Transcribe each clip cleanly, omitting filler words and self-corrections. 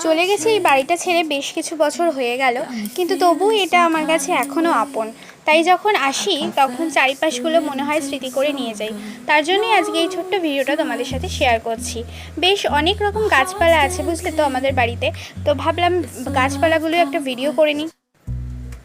চলে গেছে এই বাড়িটা ছেড়ে বেশ কিছু বছর হয়ে গেল, কিন্তু তবুও এটা আমার কাছে এখনও আপন। তাই যখন আসি তখন চারিপাশগুলো মনে হয় স্মৃতি করে নিয়ে যাই। তার জন্যই আজকে এই ছোট্ট ভিডিওটা তোমাদের সাথে শেয়ার করছি। বেশ অনেক রকম গাছপালা আছে বুঝলে তো আমাদের বাড়িতে, তো ভাবলাম গাছপালাগুলো একটা ভিডিও করে নিই।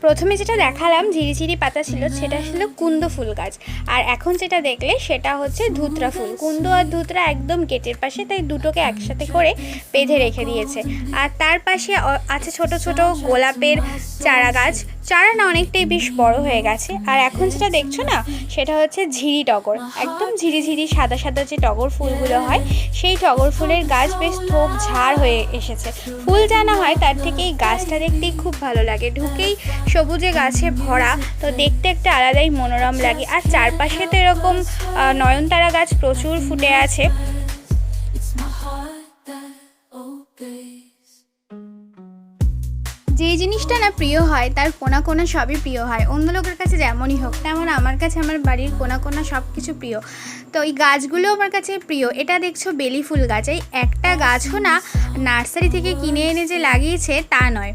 প্রথমে যেটা দেখালাম ঝিরিঝিরি পাতা ছিল, সেটা ছিল কুন্দ ফুল গাছ। আর এখন যেটা দেখলে সেটা হচ্ছে ধুতরা ফুল। কুন্দ আর ধুতরা একদম গেটের পাশে, তাই দুটোকে একসাথে করে বেঁধে রেখে দিয়েছে। আর তার পাশে আছে ছোট ছোট গোলাপের চারা গাছ। চারা না অনেকটাই বেশ বড় হয়ে গেছে। আর এখন যেটা দেখছো না, সেটা হচ্ছে ঝিরি টগর, একদম ঝিরিঝিরি সাদা সাদা যে টগর ফুলগুলো হয়, সেই টগর ফুলের গাছ বেশ থোক ঝাড় হয়ে এসেছে। ফুল জানা হয় তার থেকে এই গাছটা দেখতেই খুব ভালো লাগে। ঢুকেই সবুজে গাছে ভরা, তো দেখতে একটা আলাদাই মনোরম লাগে। আর চারপাশে তো এরকম নয়নতারা গাছ প্রচুর ফুটে আছে। যে জিনিসটা না প্রিয় হয় তার কোনা কোনা সবই প্রিয় হয়। অন্য লোকের কাছে যেমনই হোক, তেমন আমার কাছে আমার বাড়ির কোনা কোনা সব কিছু প্রিয়। তো এই গাছগুলো আমার কাছে প্রিয়। এটা দেখছো বেলি ফুল গাছ। এই একটা গাছও না নার্সারি থেকে কিনে এনে যে লাগিয়েছে তা নয়।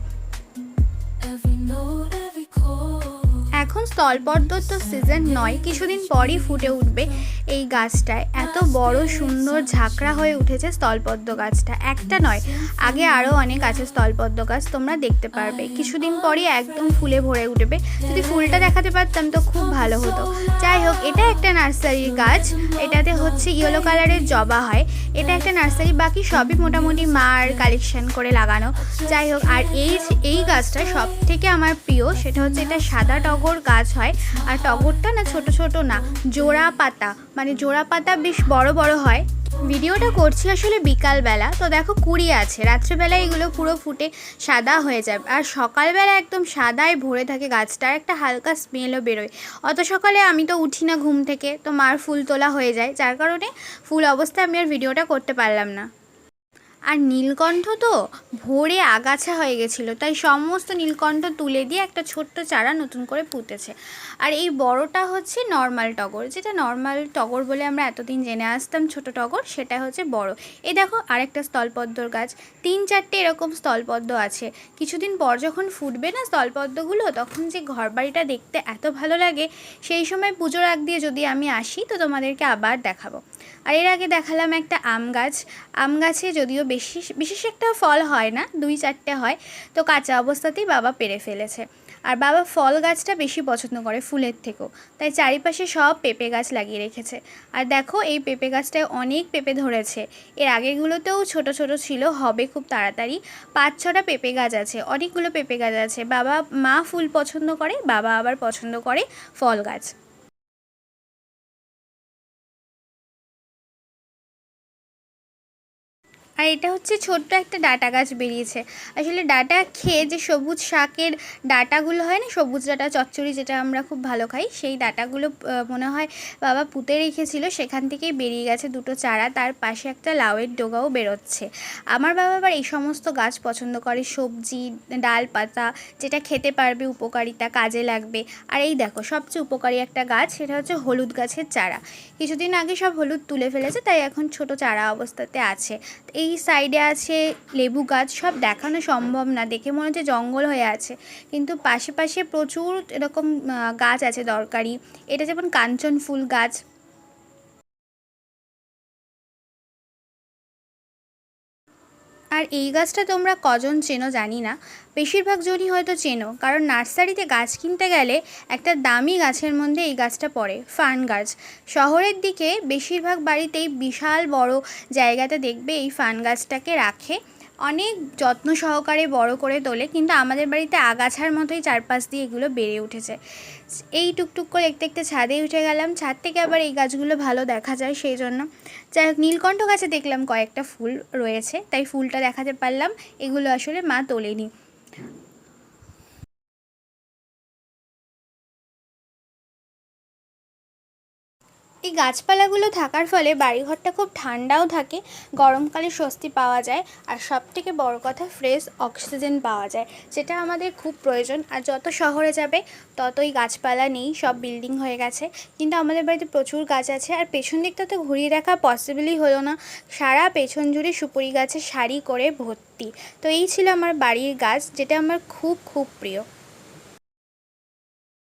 এখন স্থলপদ্মর তো সিজন নয়, কিছুদিন পরই ফুটে উঠবে এই গাছটায়। এত বড় সুন্দর ঝাঁকড়া হয়ে উঠেছে স্থলপদ্ম গাছটা, একটা নয়, আগে আরও অনেক আছে স্থলপদ্ম গাছ, তোমরা দেখতে পারবে কিছুদিন পরই একদম ফুলে ভরে উঠবে। যদি ফুলটা দেখাতে পারতাম তো খুব ভালো হতো। যাই হোক, এটা একটা নার্সারির গাছ। এটাতে হচ্ছে ইয়েলো কালারের জবা হয়। এটা একটা নার্সারি, বাকি সবই মোটামুটি মার কালেকশন করে লাগানো। যাই হোক, আর এই গাছটা সব থেকে আমার প্রিয়। সেটা হচ্ছে এটা সাদা টগর গাছ হয়। আর টগরটা না ছোট ছোট না, জোড়া পাতা, মানে জোড়া পাতা বেশ বড় বড় হয়। ভিডিওটা করছি আসলে বিকালবেলা, তো দেখো কুড়ি আছে। রাত্রেবেলা এগুলো পুরো ফুটে সাদা হয়ে যাবে, আর সকালবেলা একদম সাদায় ভরে থাকে গাছটার, একটা হালকা স্মেলও বেরোয়। অত সকালে আমি তো উঠি না ঘুম থেকে, তো মার ফুল তোলা হয়ে যায়, যার কারণে ফুল অবস্থায় আমি আর ভিডিওটা করতে পারলাম না। আর নীলকণ্ঠ তো ভরে আগাছা হয়ে গেছিলো, তাই সমস্ত নীলকণ্ঠ তুলে দিয়ে একটা ছোট্ট চারা নতুন করে পুঁতেছে। আর এই বড়টা হচ্ছে নর্মাল টগর, যেটা নর্মাল টগর বলে আমরা এতদিন জেনে আসতাম, ছোট টগর, সেটা হচ্ছে বড়। এই দেখো আরেকটা স্থলপদ্মর গাছ, 3-4টে এরকম স্থলপদ্ম আছে। কিছুদিন পর যখন ফুটবে না স্থলপদ্মগুলো, তখন যে ঘরবাড়িটা দেখতে এত ভালো লাগে। সেই সময় পুজোর আগ দিয়ে যদি আমি আসি তো তোমাদেরকে আবার দেখাবো। আর এর আগে দেখালাম একটা আম গাছ। আম গাছে যদিও বিশেষ একটা ফল হয় না, 2-4টে হয়, তো কাঁচা অবস্থাতেই বাবা পেড়ে ফেলেছে। আর বাবা ফল গাছটা বেশি পছন্দ করে ফুলের থেকেও, তাই চারিপাশে সব পেঁপে গাছ লাগিয়ে রেখেছে। আর দেখো এই পেঁপে গাছটায় অনেক পেঁপে ধরেছে। এর আগেগুলোতেও ছোট ছোট ছিল, হবে খুব তাড়াতাড়ি। 5-6টা পেঁপে গাছ আছে, অনেকগুলো পেঁপে গাছ আছে। মা ফুল পছন্দ করে, বাবা আবার পছন্দ করে ফল গাছ। আর এটা হচ্ছে ছোট্ট একটা ডাঁটা গাছ বেরিয়েছে। আসলে ডাঁটা খেয়ে যে সবুজ শাকের ডাঁটাগুলো হয় না, সবুজ ডাঁটা চচ্চড়ি যেটা আমরা খুব ভালো খাই, সেই ডাঁটাগুলো মনে হয় বাবা পুঁতে রেখেছিল, সেখান থেকেই বেরিয়ে গেছে দুটো চারা। তার পাশে একটা লাউয়ের ডগাও বেরোচ্ছে। আমার বাবা আবার এই সমস্ত গাছ পছন্দ করে, সবজি, ডাল পাতা, যেটা খেতে পারবে, উপকারিতা কাজে লাগবে। আর এই দেখো সবচেয়ে উপকারী একটা গাছ, সেটা হচ্ছে হলুদ গাছের চারা। কিছুদিন আগে সব হলুদ তুলে ফেলেছে, তাই এখন ছোট চারা অবস্থাতে আছে। এই সাইডে আছে লেবু গাছ, সব দেখানো সম্ভব না, দেখে মনে হচ্ছে জঙ্গল হয়ে আছে, কিন্তু পাশে পাশে প্রচুর এরকম গাছ আছে দরকারি। এটা যেমন কাঞ্চন ফুল গাছ। আর এই গাছটা তোমরা কজন চেনো জানি না, বেশিরভাগ জনই হয়তো চেনো, কারণ নার্সারিতে গাছ কিনতে গেলে একটা দামি গাছের মধ্যে এই গাছটা পড়ে, ফার্ন গাছ। শহরের দিকে বেশিরভাগ বাড়িতেই বিশাল বড় জায়গাতে দেখবে এই ফার্ন গাছটাকে রাখে, অনেক যত্ন সহকারে বড় করে তোলে, কিন্তু আমাদের বাড়িতে আগাছার মতোই চারপাশ দিয়ে এগুলো বেড়ে উঠেছে। এই টুকটুক করে দেখতে দেখতে ছাদে উঠে গেলাম, ছাদ থেকে আবার এই গাছগুলো ভালো দেখা যায় সেই জন্য। যাই হোক, নীলকণ্ঠ গাছে দেখলাম কয়েকটা ফুল রয়েছে, তাই ফুলটা দেখাতে পারলাম। এগুলো আসলে মা তোলেনি। এই গাছপালাগুলো থাকার ফলে বাড়িঘরটা খুব ঠান্ডাও থাকে, গরমকালে স্বস্তি পাওয়া যায়, আর সবথেকে বড় কথা ফ্রেশ অক্সিজেন পাওয়া যায়, যেটা আমাদের খুব প্রয়োজন। আর যত শহরে যাবে ততই গাছপালা নেই, সব বিল্ডিং হয়ে গেছে, কিন্তু আমাদের বাড়িতে প্রচুর গাছ আছে। আর পেছন দিকটা তো ঘুরিয়ে রাখা পসিবলই হলো না, সারা পেছন জুড়ে সুপুরি গাছে সারি করে ভর্তি। তো এই ছিল আমার বাড়ির গাছ, যেটা আমার খুব খুব প্রিয়।